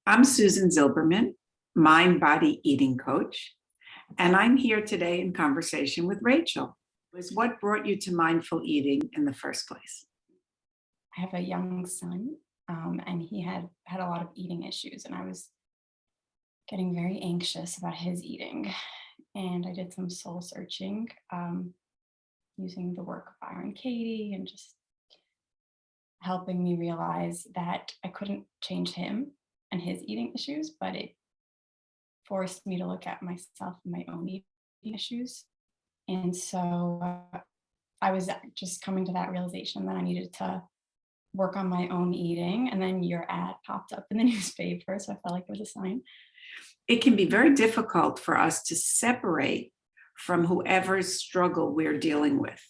I'm Susan Zilberman, mind body eating coach, and I'm here today in conversation with Rachael. What brought you to mindful eating in the first place? I have a young son, and he had a lot of eating issues, and I was getting very anxious about his eating. And I did some soul searching, using the work of Byron Katie, and just helping me realize that I couldn't change him and his eating issues, but it forced me to look at myself and my own eating issues. And so I was just coming to that realization that I needed to work on my own eating. And then your ad popped up in the newspaper. So I felt like there was a sign. It can be very difficult for us to separate from whoever's struggle we're dealing with.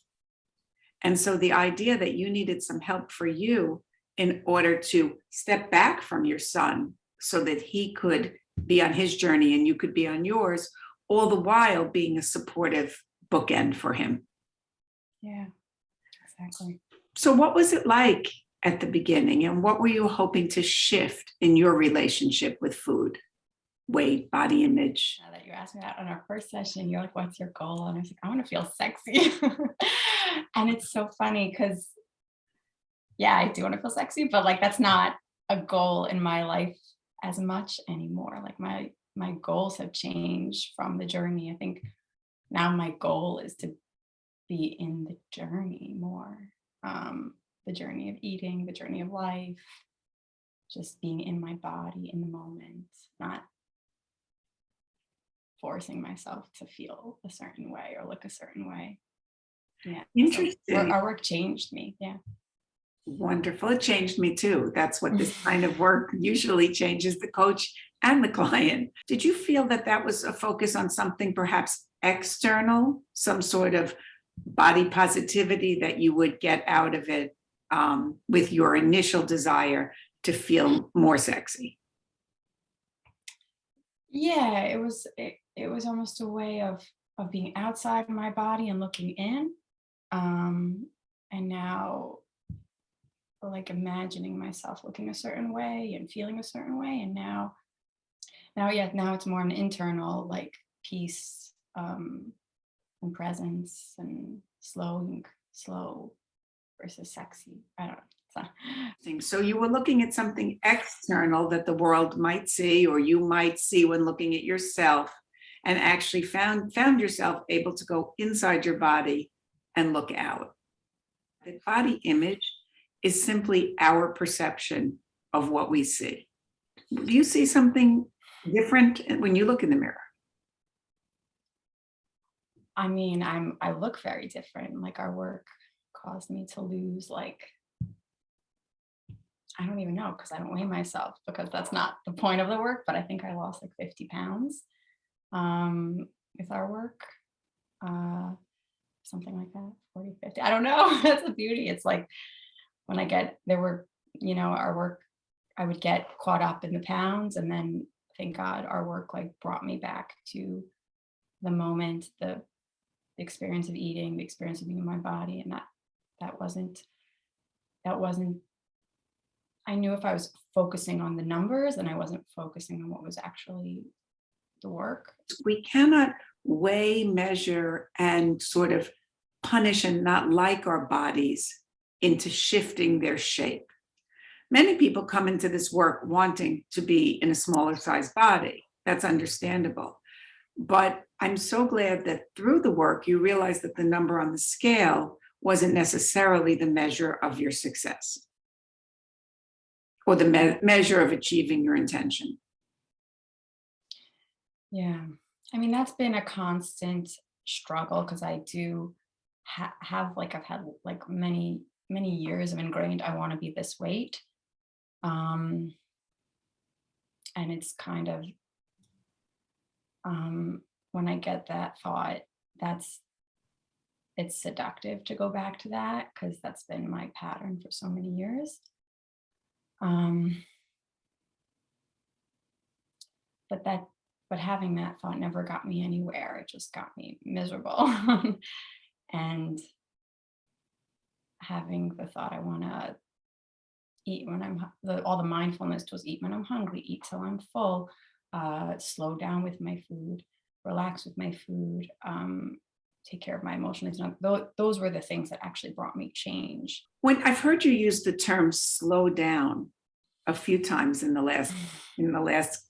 And so the idea that you needed some help for you in order to step back from your son so that he could be on his journey and you could be on yours, all the while being a supportive bookend for him. Yeah, exactly. So, what was it like at the beginning, and what were you hoping to shift in your relationship with food, weight, body image? Now that you asked me that on our first session, you're like, what's your goal? And I was like, I want to feel sexy. And it's so funny because, yeah, I do want to feel sexy, but like that's not a goal in my life as much anymore. Like my goals have changed from the journey. I think now my goal is to be in the journey more. The journey of eating, the journey of life, just being in my body in the moment, not forcing myself to feel a certain way or look a certain way. Yeah. So Interesting. our work changed me. Yeah. Wonderful. It changed me too. That's what this kind of work usually changes the coach and the client. Did you feel that that was a focus on something perhaps external, some sort of body positivity that you would get out of it with your initial desire to feel more sexy? Yeah, it was almost a way of being outside my body and looking in. And now like imagining myself looking a certain way and feeling a certain way. And now it's more an internal like peace, and presence and slow versus sexy. I don't know. So you were looking at something external that the world might see, or you might see when looking at yourself, and actually found yourself able to go inside your body and look out. The body image is simply our perception of what we see. Do you see something different when you look in the mirror? I mean, I look very different. Like our work caused me to lose like I don't even know because I don't weigh myself because that's not the point of the work, but I think I lost like 50 pounds with our work. Something like that, 40, 50. I don't know. That's the beauty. It's like when there were, our work, I would get caught up in the pounds. And then thank God our work like brought me back to the moment, the experience of eating, the experience of being in my body. And that wasn't, I knew if I was focusing on the numbers and I wasn't focusing on what was actually the work. We cannot weigh, measure, and sort of punish and not like our bodies into shifting their shape. Many people come into this work wanting to be in a smaller size body. That's understandable. But I'm so glad that through the work, you realize that the number on the scale wasn't necessarily the measure of your success or the measure of achieving your intention. Yeah. I mean, that's been a constant struggle because I do have like, I've had like many, many years of ingrained, I want to be this weight. And it's kind of, when I get that thought, it's seductive to go back to that because that's been my pattern for so many years. But having that thought never got me anywhere. It just got me miserable. And having the thought, I want to eat when all the mindfulness was eat when I'm hungry, eat till I'm full, slow down with my food, relax with my food, take care of my emotions. Those were the things that actually brought me change. When I've heard you use the term slow down a few times in the last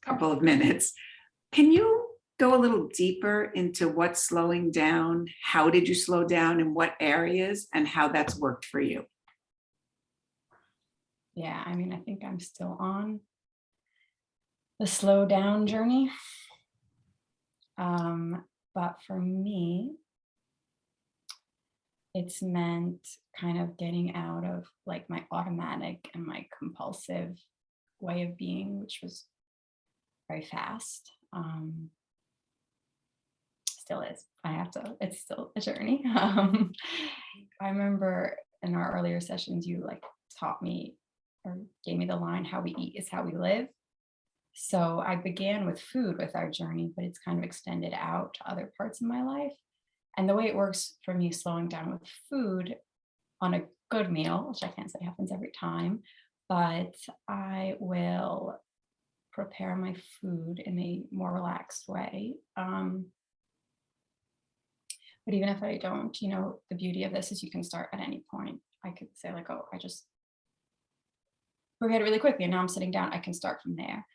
couple of minutes, can you go a little deeper into what's slowing down? How did you slow down, in what areas, and how that's worked for you? Yeah, I mean, I think I'm still on the slow down journey. But for me, it's meant kind of getting out of like my automatic and my compulsive way of being, which was very fast. Still is. It's still a journey. I remember in our earlier sessions, you like taught me or gave me the line, how we eat is how we live. So I began with food with our journey, but it's kind of extended out to other parts of my life. And the way it works for me, slowing down with food on a good meal, which I can't say happens every time, but I will prepare my food in a more relaxed way. But even if I don't, the beauty of this is you can start at any point. I could say, like, oh, I just prepared it really quickly and now I'm sitting down. I can start from there.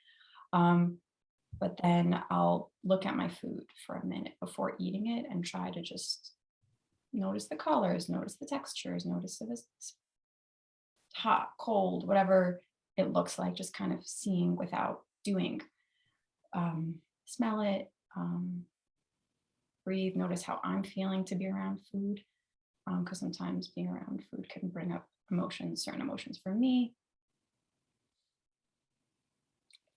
But then I'll look at my food for a minute before eating it and try to just notice the colors, notice the textures, notice if it's hot, cold, whatever it looks like, just kind of seeing without doing. Smell it, breathe, notice how I'm feeling to be around food. Because sometimes being around food can bring up certain emotions for me.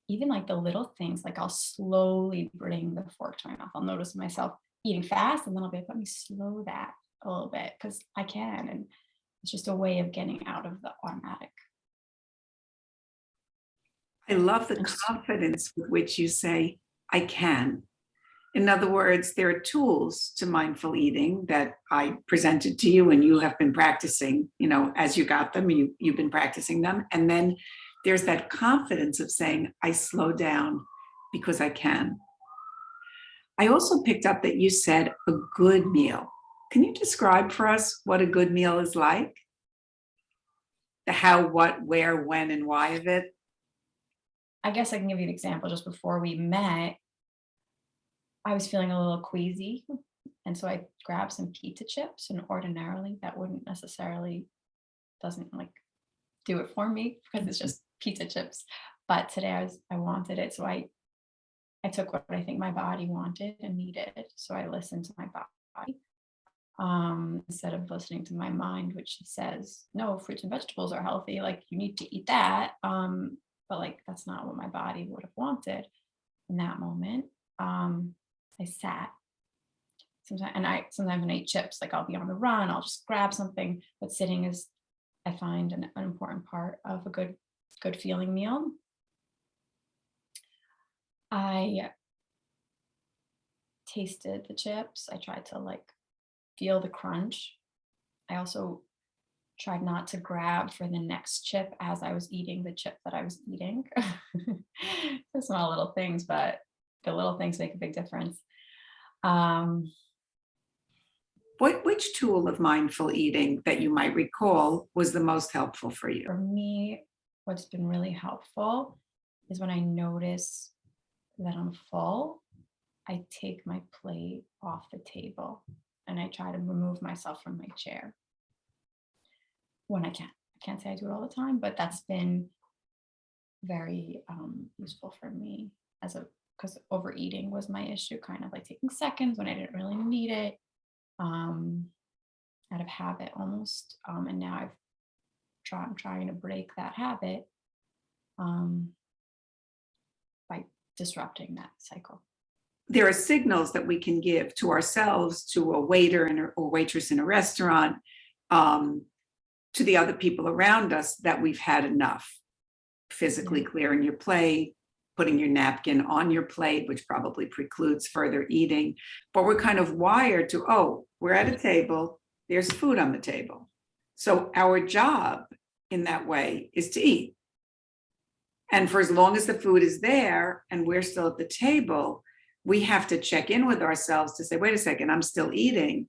Even like the little things, like I'll slowly bring the fork to my mouth. I'll notice myself eating fast and then I'll be like, let me slow that a little bit because I can. And it's just a way of getting out of the automatic. I love the confidence with which you say, I can. In other words, there are tools to mindful eating that I presented to you and you have been practicing, as you got them, you've been practicing them. And then there's that confidence of saying, I slow down because I can. I also picked up that you said a good meal. Can you describe for us what a good meal is like? The how, what, where, when, and why of it? I guess I can give you an example. Just before we met, I was feeling a little queasy. And so I grabbed some pizza chips, and ordinarily that wouldn't necessarily doesn't like do it for me because it's just pizza chips. But today I wanted it. So I took what I think my body wanted and needed. So I listened to my body instead of listening to my mind, which says, no, fruits and vegetables are healthy. Like you need to eat that. But like, that's not what my body would have wanted in that moment. I sat sometimes when I eat chips, like I'll be on the run, I'll just grab something, but sitting is, I find an important part of a good feeling meal. I tasted the chips. I tried to like feel the crunch. I also tried not to grab for the next chip as I was eating the chip that I was eating. The small little things, but the little things make a big difference. Which tool of mindful eating that you might recall was the most helpful for you? For me, what's been really helpful is when I notice that I'm full, I take my plate off the table and I try to remove myself from my chair when I can. I can't say I do it all the time, but that's been very useful for me because overeating was my issue, kind of like taking seconds when I didn't really need it, out of habit almost. And now I'm trying to break that habit by disrupting that cycle. There are signals that we can give to ourselves, to a waiter or waitress in a restaurant, to the other people around us that we've had enough. Physically clearing your plate, putting your napkin on your plate, which probably precludes further eating. But we're kind of wired to, oh, we're at a table, there's food on the table. So our job in that way is to eat. And for as long as the food is there and we're still at the table, we have to check in with ourselves to say, wait a second, I'm still eating,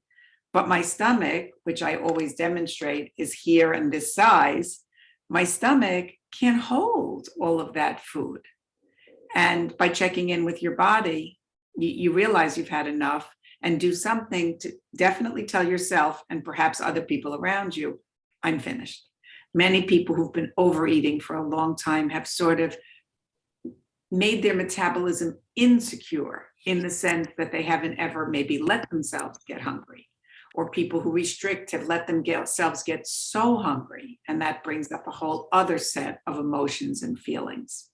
but my stomach, which I always demonstrate is here and this size, my stomach can't hold all of that food. And by checking in with your body, you realize you've had enough and do something to definitely tell yourself and perhaps other people around you, I'm finished. Many people who've been overeating for a long time have sort of made their metabolism insecure in the sense that they haven't ever maybe let themselves get hungry, or people who restrict have let themselves get so hungry, and that brings up a whole other set of emotions and feelings.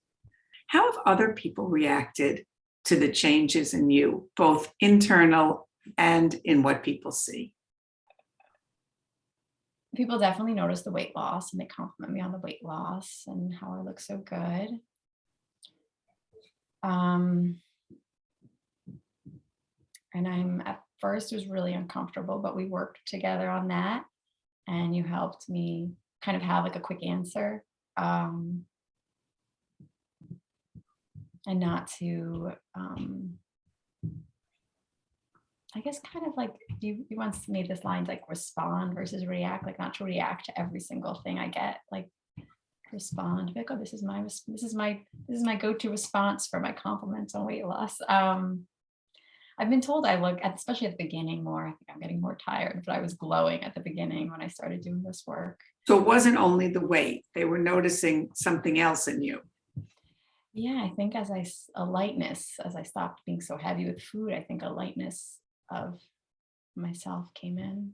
How have other people reacted to the changes in you, both internal and in what people see? People definitely notice the weight loss and they compliment me on the weight loss and how I look so good. Um, and I'm at first was really uncomfortable, but we worked together on that. And you helped me kind of have like a quick answer, and not to, I guess, kind of like you once made this line like respond versus react, like not to react to every single thing I get, like respond, like, oh, this is my go-to response for my compliments on weight loss. I've been told I look, especially at the beginning more, I think I'm getting more tired, but I was glowing at the beginning when I started doing this work. So it wasn't only the weight, they were noticing something else in you. Yeah, I think a lightness, as I stopped being so heavy with food, I think a lightness of myself came in.